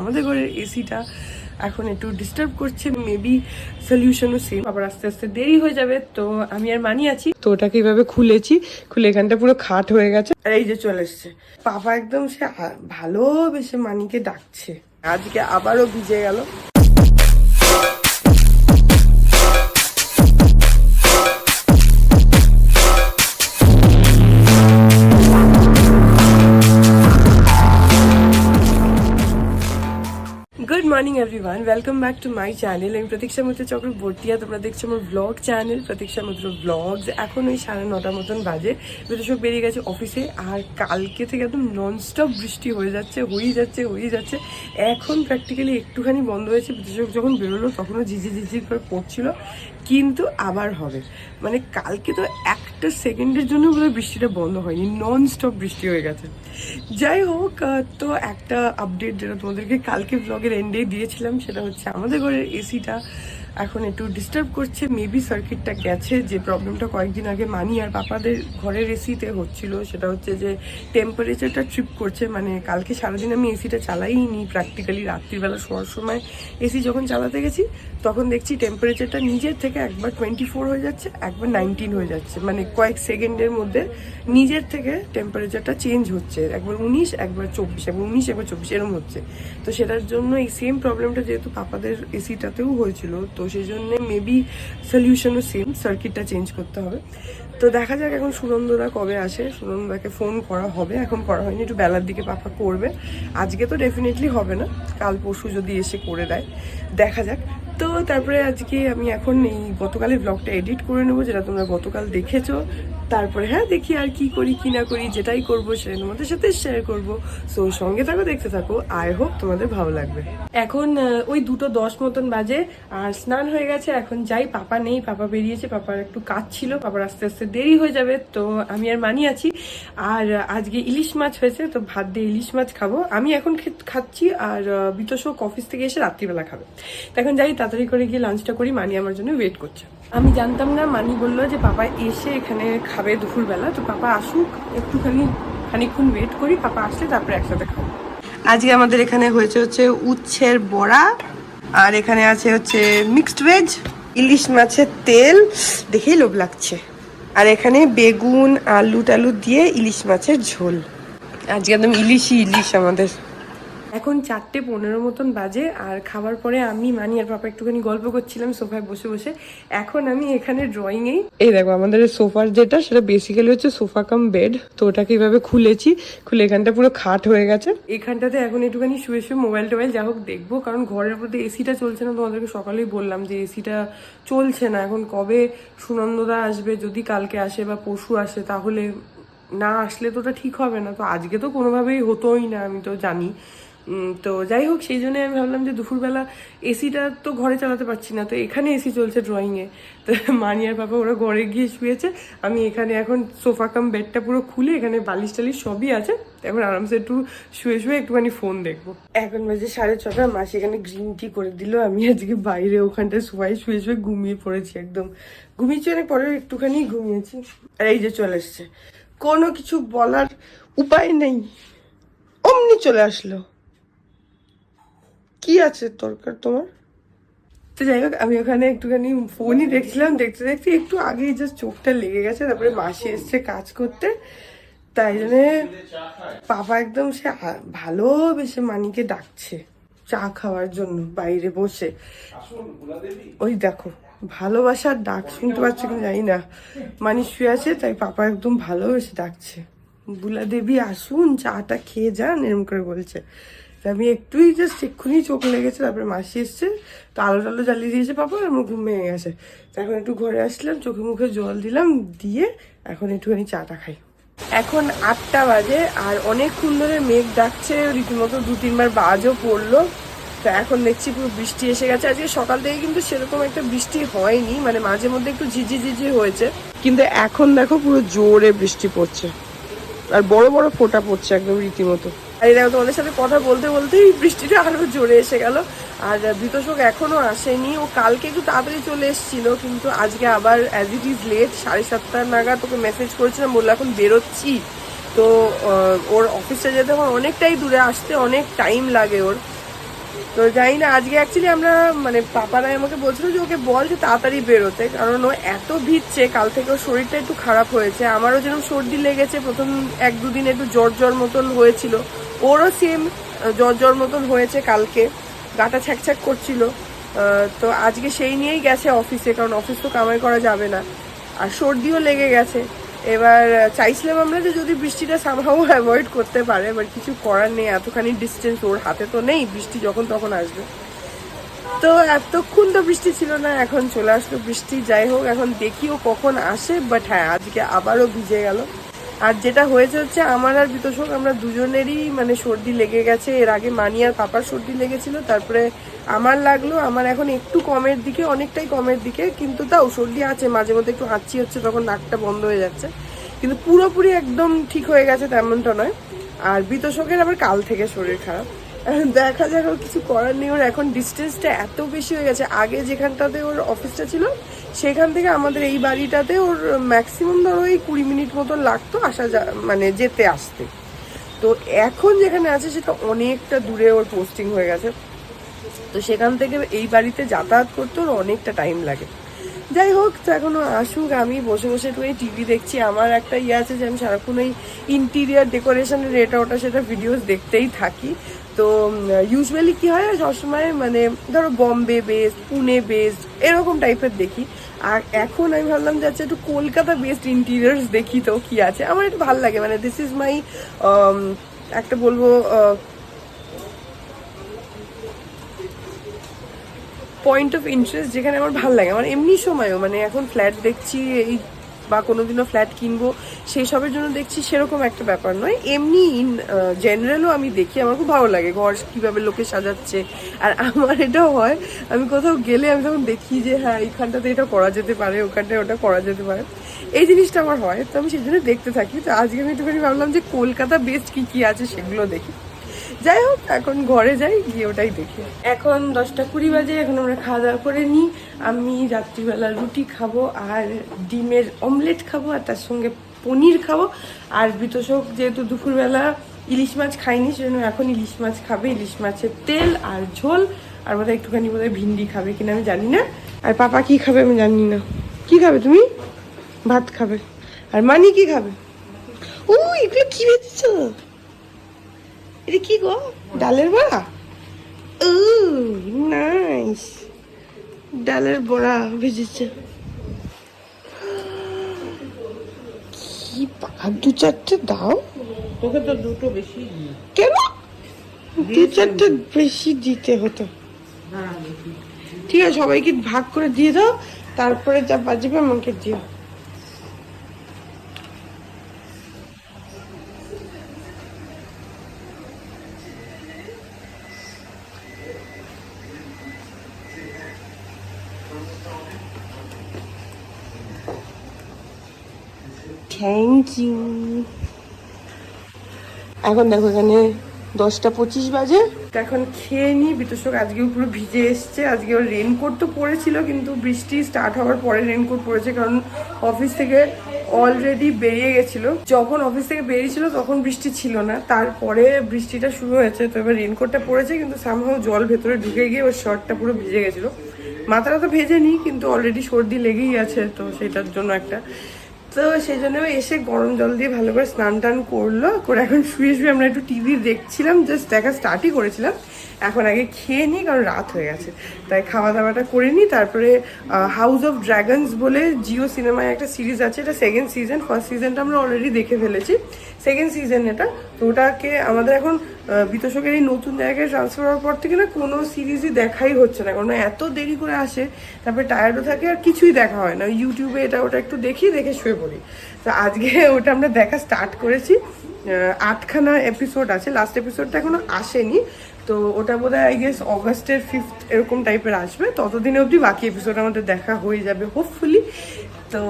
আমাদের ঘরের এসিটা এখন একটু ডিস্টার্ব করছে, মেবি সলিউশনও সেম, আবার আস্তে আস্তে দেরি হয়ে যাবে। তো আমি আর মানি আছি, তো ওটাকে এইভাবে খুলে এখানটা পুরো খাট হয়ে গেছে। আর এই যে চলে এসছে পাপা, একদম সে ভালোবেসে মানিকে ডাকছে। আজকে আবারও ভিজে গেল। Good morning everyone, welcome back to my channel. আমি প্রতীক্ষা মিত্র চক্রবর্তী, তোমরা দেখছো আমার ব্লগ চ্যানেল প্রতীক্ষা মিত্র ব্লগস। এখন ওই 9:30 মতন বাজে। বিদেশক বেরিয়ে গেছে অফিসে, আর কালকে থেকে একদম ননস্টপ বৃষ্টি হয়ে যাচ্ছে। এখন প্র্যাকটিক্যালি একটুখানি বন্ধ হয়েছে। বিদেশক যখন বেরোলো তখনও ঝিঝি করে পড়ছিল, কিন্তু আবার হবে। মানে কালকে তো একটা সেকেন্ডের জন্য বোধহয় বৃষ্টিটা বন্ধ হয়নি, ননস্টপ বৃষ্টি হয়ে গেছে। যাই হোক, তো একটা আপডেট যেটা তোমাদেরকে কালকে ব্লগের এন্ডে দিয়েছিলাম, সেটা হচ্ছে আমাদের ঘরের এসিটা এখন একটু ডিস্টার্ব করছে। মেবি সার্কিটটা গেছে। যে প্রবলেমটা কয়েকদিন আগে মানি আর পাপাদের ঘরের এসিতে হচ্ছিল, সেটা হচ্ছে যে টেম্পারেচারটা ট্রিপ করছে। মানে কালকে সারাদিন আমি এসিটা চালাইনি প্র্যাকটিক্যালি। রাত্রিবেলা শোয়ার সময় এসি যখন চালাতে গেছি তখন দেখছি টেম্পারেচারটা নিজের থেকে একবার 24 হয়ে যাচ্ছে, একবার 19 হয়ে যাচ্ছে। মানে কয়েক সেকেন্ডের মধ্যে নিজের থেকে টেম্পারেচারটা চেঞ্জ হচ্ছে, একবার 19, একবার 24, একবার 19, একবার 24 এরকম হচ্ছে। তো সেটার জন্য এই সেম প্রবলেমটা যেহেতু পাপাদের এসিটাতেও হয়েছিল, তো সেই জন্য মেবি সলিউশনও সেম, সার্কিটটা চেঞ্জ করতে হবে। তো দেখা যাক এখন সুনন্দদা কবে আসে। সুনন্দদাকে ফোন করা হবে, এখন করা হয়নি, একটু বেলার দিকে পাপা করবে। আজকে তো ডেফিনেটলি হবে না, কাল পরশু যদি এসে করে দেয়, দেখা যাক। তো তারপরে আজকে আমি এখন এই গতকালের ব্লগটা এডিট করে নেবো, যেটা তোমরা গতকাল দেখেছো। তারপরে হ্যাঁ, দেখি আর কি করি কি না করি, যেটাই করবো সেটা তোমাদের সাথে শেয়ার করবো। সো সঙ্গে থাকো, দেখতে থাকো, আই হোপ তোমাদের ভালো লাগবে। এখন ওই 2:10 মতন বাজে, আর স্নান হয়ে গেছে। এখন যাই, পাপা নেই, পাপা বেরিয়েছে, পাপার একটু কাজ ছিল, পাপার আস্তে আস্তে দেরি হয়ে যাবে। তো আমি আর মানি আছি। আর আজকে ইলিশ মাছ হয়েছে, তো ভাত দিয়ে ইলিশ মাছ খাবো। আমি এখন খাচ্ছি, আর বিতোষক অফিস থেকে এসে রাত্রিবেলা খাবে। তো এখন যাই, তাড়াতাড়ি করে গিয়ে লাঞ্চটা করি। মানি আমার জন্য ওয়েট করছে। আমি জানতাম না, মানি বললো যে পাপা এসে এখানে খাবে দুপুরবেলা। তো পাপা আসুক, একটুখানি খানিকক্ষণ ওয়েট করি, পাপা আসলে তারপরে একসাথে খাবো। আজকে আমাদের এখানে হচ্ছে উচ্ছের বড়া, আর এখানে আছে হচ্ছে মিক্সড ভেজ, ইলিশ মাছের তেল, দেখেই লোভ লাগছে। আর এখানে বেগুন আলু টালু দিয়ে ইলিশ মাছের ঝোল। আজকে একদম ইলিশ আমাদের। এখন 4:15 মতন বাজে, আর খাবার পরে আমি মানি আর পাপা একটুখানি গল্প করছিলাম সোফায় বসে বসে। এখন আমি এখানে ড্রয়িংয়েই, এই দেখো আমাদের সোফার যেটা, সেটা বেসিক্যালি হচ্ছে সোফা কাম বেড। তো ওটাকে এইভাবে খুলে এখানটা পুরো খাট হয়ে গেছে। এখানটাতে এখন একটুখানি শুয়ে মোবাইল টোবাইল যা হোক দেখবো, কারণ ঘরের মধ্যে এসিটা চলছে না। তোমাদেরকে সকালেই বললাম যে এসিটা চলছে না। এখন কবে সুনন্দদা আসবে, যদি কালকে আসে বা পরশু আসে, তাহলে না আসলে তো ওটা ঠিক হবে না। তো আজকে তো কোনোভাবেই হতোই না, আমি তো জানি। তো যাই হোক, সেই জন্য আমি ভাবলাম যে দুপুরবেলা এসিটা তো ঘরে চালাতে পারছি না, তো এখানে এসি চলছে ড্রয়িংয়ে। তো মানি আর পাপা ওরা ঘরে গিয়ে শুয়েছে, আমি এখানে এখন সোফা কাম বেডটা পুরো খুলে, এখানে বালিশ টালিশ সবই আছে। এখন আরামসে একটু শুয়ে একটুখানি ফোন দেখবো। এখন বাজে 6:30, মাসি এখানে গ্রিন টি করে দিল। আমি আজকে বাইরে ওখানটায় শুয়ে ঘুমিয়ে পড়েছি, একদম ঘুমিয়েছি। অনেক পরে একটুখানি ঘুমিয়েছি। আর এই যে চলে এসছে, কোনো কিছু বলার উপায় নেই, অমনি চলে আসলো। কি আছে দরকার তোমার? তো যাই হোক, আমি ওখানে একটুখানি ফোনই দেখছিলাম। দেখতে একটু আগেই জাস্ট চোখটা লেগে গেছে। তারপরে মাসি এসছে কাজ করতে, তাই জন্য পাপা একদম সে ভালোবেসে মানিকে ডাকছে চা খাওয়ার জন্য বাইরে বসে। ওই দেখো, ভালোবাসার ডাক শুনতে পাচ্ছ কিনা জানি না। মানি শুয়ে আছে, তাই পাপা একদম ভালোবেসে ডাকছে, বুলা দেবী আসুন, চাটা খেয়ে যান, এরম করে বলছে। আমি একটুই জাস্ট এক্ষুনি চোখ লেগেছে। তারপরে মাসি এসছে, তো আলো টালো জ্বালিয়ে দিয়েছে পাপা, আমার ঘুম ভেঙে গেছে। তো এখন একটু ঘরে আসলাম, চোখে মুখে জল দিলাম, দিয়ে এখন একটুখানি চাটা খাই। এখন 8টা বাজে, আর অনেকক্ষণ ধরে মেঘ ডাকছে, রীতিমতো 2-3 বার বাজও পড়লো। তো এখন দেখছি পুরো বৃষ্টি এসে গেছে। আজকে সকাল থেকে কিন্তু সেরকম একটা বৃষ্টি হয়নি, মানে মাঝে মধ্যে একটু ঝিঝি হয়েছে, কিন্তু এখন দেখো পুরো জোরে বৃষ্টি পড়ছে, আর বড় বড় ফোঁটা পড়ছে একদম রীতিমতো। আর দেখো, তোমাদের সাথে কথা বলতে বলতেই বৃষ্টিটা আরো জোরে এসে গেল। আর বিতোষক এখনো আসেনি, ও কালকে একটু তাড়াতাড়ি চলে এসেছিল, কিন্তু আজকে আবার অ্যাজ ইট ইজ লেট। 7:30 নাগাদ তোকে মেসেজ করেছিলাম, বললো এখন বেরোচ্ছি। তো ওর অফিসটা যেতে এখন অনেকটাই দূরে, আসতে অনেক টাইম লাগে ওর। তো জানি না, আজকে অ্যাকচুয়ালি আমরা মানে পাপারাই আমাকে বলছিল যে ওকে বল যে তাড়াতাড়ি বেরোতে, কারণ ও এত ভিজছে। কাল থেকে ওর শরীরটা একটু খারাপ হয়েছে, আমারও যেরকম সর্দি লেগেছে প্রথম 1-2 দিন একটু জ্বর মতন হয়েছিল, ওরও সেম জ্বর মতন হয়েছে কালকে, গাটা ছ্যাঁক করছিল। তো আজকে সেই নিয়েই গেছে অফিসে, কারণ অফিস তো কামাই করা যাবে না, আর সর্দিও লেগে গেছে। এবার চাইছিলাম আমরা যে যদি বৃষ্টিটা সামহাও অ্যাভয়েড করতে পারে, বাট কিছু করার নেই, এতখানি ডিস্টেন্স ওর হাতে তো নেই, বৃষ্টি যখন তখন আসবে। তো এতক্ষণ তো বৃষ্টি ছিল না, এখন চলে আসলো বৃষ্টি। যাই হোক, এখন দেখি ও কখন আসে। বাট হ্যাঁ, আজকে আবারও ভিজে গেল। আর যেটা হয়েছে হচ্ছে, আমার আর বিতোষক আমরা দুজনেরই মানে সর্দি লেগে গেছে। এর আগে মানি আর পাপার সর্দি লেগেছিল, তারপরে আমার লাগলো। আমার এখন একটু কমের দিকে, অনেকটাই কমের দিকে, কিন্তু তাও সর্দি আছে, মাঝে মধ্যে একটু হাঁচি হচ্ছে, তখন নাকটা বন্ধ হয়ে যাচ্ছে, কিন্তু পুরোপুরি একদম ঠিক হয়ে গেছে তেমনটা নয়। আর বিতোষকের আবার কাল থেকে শরীর খারাপ, দেখা যাক, ওর কিছু করার নেই। ওর এখন ডিস্টেন্সটা এত বেশি হয়ে গেছে, আগে যেখানটাতে ওর অফিসটা ছিল সেখান থেকে আমাদের এই বাড়িটাতে ওর ম্যাক্সিমাম ধরো ওই 20 মিনিট মতন লাগতো আসা মানে যেতে আসতে। তো এখন যেখানে আছে সেটা অনেকটা দূরে ওর পোস্টিং হয়ে গেছে, তো সেখান থেকে এই বাড়িতে যাতায়াত করতে ওর অনেকটা টাইম লাগে। যাই হোক, তো এখনো আসুক। আমি বসে বসে একটু এই টিভি দেখছি। আমার একটা ইয়ে আছে যে আমি সারাক্ষণ ওই ইন্টিরিয়ার ডেকোরেশনের এটা ওটা সেটা ভিডিওস দেখতেই থাকি। তো ইউজুয়ালি কি হয়, সবসময় মানে ধরো বম্বে বেসড, পুনে বেসড এরকম টাইপের দেখি। আর এখন আমি ভাবলাম যে আচ্ছা একটু কলকাতা বেসড ইন্টিরিয়ার্স দেখি, তো কি আছে। আমার একটু ভালো লাগে, মানে দিস ইজ মাই একটা বলবো পয়েন্ট অফ ইন্টারেস্ট, যেখানে আমার ভালো লাগে। আমার এমনি সময়ও মানে এখন ফ্ল্যাট দেখছি এই বা কোনোদিনও ফ্ল্যাট কিনবো সেই সবের জন্য দেখছি সেরকম একটা ব্যাপার নয়, এমনি ইন জেনারেলও আমি দেখি। আমার খুব ভালো লাগে ঘর কিভাবে লোকে সাজাচ্ছে। আর আমার এটাও হয়, আমি কোথাও গেলে আমি তখন দেখি যে হ্যাঁ এইখানটাতে এটা করা যেতে পারে, ওখানটায় ওটা করা যেতে পারে, এই জিনিসটা আমার হয়। তো আমি সেই জন্য দেখতে থাকি। তো আজকে আমি একটুখানি ভাবলাম যে কলকাতা বেস্ট কি আছে সেগুলো দেখি। যাই হোক, এখন ঘরে যাই, গিয়ে ওটাই দেখি। এখন 10:20 বাজে, এখন আমরা খাওয়া দাওয়া করে নিই। আমি রাত্রিবেলা রুটি খাবো আর ডিমের অমলেট খাবো, আর তার সঙ্গে পনির খাবো। আর বিতোষক যেহেতু দুপুরবেলা ইলিশ মাছ খাইনি, সেজন্য এখন ইলিশ মাছ খাবে, ইলিশ মাছের তেল আর ঝোল, আর বোধহয় একটুখানি বোধহয় ভিন্ডি খাবে কিনা আমি জানি না। আর পাপা কি খাবে আমি জানি না। কি খাবে তুমি? ভাত খাবে। আর মানি কি খাবে? ও, এগুলো কি ভেজেছো? এটা কি গো? ডালের বড়া? ও নাইস, ডালের বড়া ভেজেছে। কি 2-4টে দাও। তোকে তো দুটো বেশি কেন? 2-4টে বেশি দিতে হতো। ঠিক আছে, সবাইকে ভাগ করে দিয়ে দাও, তারপরে যা বাজবে আমাকে দিও। Thank you. এখন দেখো এখানে 10:25 বাজে। এখন খেয়ে নিই। বিতোষক আজকেও পুরো ভিজে এসছে। আজকে ওর রেনকোট তো পরেছিল, কিন্তু বৃষ্টি স্টার্ট হওয়ার পরে রেনকোট পরেছে, কারণ অফিস থেকে অলরেডি বেরিয়ে গেছিল। যখন অফিস থেকে বেরিয়েছিল তখন বৃষ্টি ছিল না, তারপরে বৃষ্টিটা শুরু হয়েছে। তো এবার রেনকোটটা পরেছে, কিন্তু সামহাও জল ভেতরে ঢুকে গিয়ে ওর শার্টটা পুরো ভিজে গেছিলো। মাথাটা তো ভেজেনি, কিন্তু অলরেডি সর্দি লেগেই আছে, তো সেটার জন্য একটা। তো সেই জন্য এসে গরম জল দিয়ে ভালো করে স্নান টান করলো, করে এখন শুয়ে শুয়ে আমরা একটু টিভি দেখছিলাম, জাস্ট দেখা স্টার্টই করেছিলাম। এখন আগে খেয়ে নিই, কারণ রাত হয়ে গেছে, তাই খাওয়া দাওয়াটা করে নিই। তারপরে হাউস অফ ড্রাগনস বলে জিও সিনেমায় একটা সিরিজ আছে, এটা সেকেন্ড সিজন। ফার্স্ট সিজনটা আমরা অলরেডি দেখে ফেলেছি, সেকেন্ড সিজন এটা। তো ওটাকে আমাদের এখন বিতোষকের এই নতুন জায়গায় ট্রান্সফার হওয়ার পর থেকে না কোনো সিরিজই দেখাই হচ্ছে না, কারণ এত দেরি করে আসে, তারপরে টায়ার্ডও থাকে, আর কিছুই দেখা হয় না। ইউটিউবে এটা ওটা একটু দেখি, দেখে শুয়ে পড়ি। তো আজকে ওটা আমরা দেখা স্টার্ট করেছি। 8খানা এপিসোড আছে, লাস্ট এপিসোডটা এখনো আসেনি। তো ওটা বোধহয় আই গেস অগাস্টের 5th এরকম টাইপের আসবে, ততদিনে অবধি বাকি এপিসোড আমাদের দেখা হয়ে যাবে হোপফুলি। তো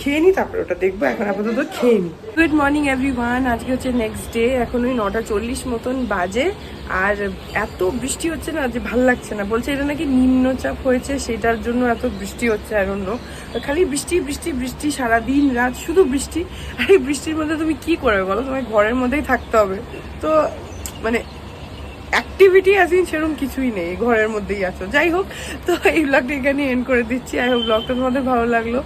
খেয়ে নিই, তারপরে ওটা দেখবো। এখন আপাতত খেয়ে নিই। Good morning everyone. আজকে হচ্ছে নেক্সট ডে, এখন ওই 9:40 মতন বাজে। আর এত বৃষ্টি হচ্ছে না যে ভাল লাগছে না। বলছে এটা নাকি নিম্নচাপ হয়েছে, সেটার জন্য এত বৃষ্টি হচ্ছে। আর অন্য খালি বৃষ্টি বৃষ্টি বৃষ্টি, সারাদিন রাত শুধু বৃষ্টি। আর এই বৃষ্টির মধ্যে তুমি কি করবে বলো? তোমার ঘরের মধ্যেই থাকতে হবে। তো মানে অ্যাক্টিভিটি আসিন সেরকম কিছুই নেই, ঘরের মধ্যেই আছো। যাই হোক, তো এই ব্লগটা এখানে এন্ড করে দিচ্ছি। আই হোপ ব্লগটা তোমাদের ভালো লাগলো।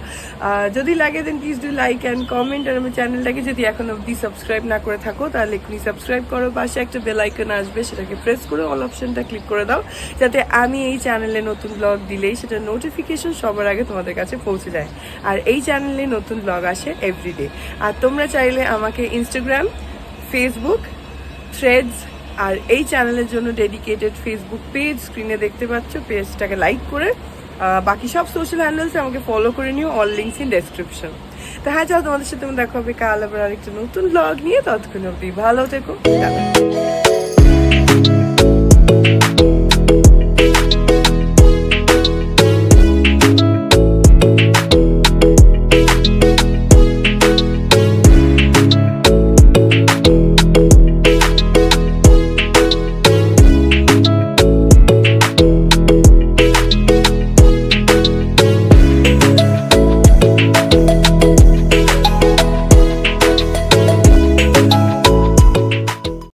যদি লাগে then please do like and comment. আর আমার চ্যানেলটাকে যদি এখন অবধি সাবস্ক্রাইব না করে থাকো তাহলে এক্ষুনি সাবস্ক্রাইব করো, পাশে একটা বেল আইকন আসবে সেটাকে প্রেস করে অল অপশনটা ক্লিক করে দাও, যাতে আমি এই চ্যানেলে নতুন ব্লগ দিলেই সেটা নোটিফিকেশন সবার আগে তোমাদের কাছে পৌঁছে যায়। আর এই চ্যানেলে নতুন ব্লগ আসে এভরিডে। আর তোমরা চাইলে আমাকে ইনস্টাগ্রাম, ফেসবুক, থ্রেডস আর এই চ্যানেলের জন্য ডেডিকেটেড ফেসবুক পেজ স্ক্রিনে দেখতে পাচ্ছ, পেজটাকে লাইক করে বাকি সব সোশ্যাল হ্যান্ডেলসে আমাকে ফলো করে নিও, অল লিঙ্কস ইন ডেসক্রিপশন। তো হ্যাঁ, চলো তোমাদের সাথে দেখা হবে কাল আবার আরেকটা নতুন ব্লগ নিয়ে। ততক্ষণ অবধি ভালো থেকো।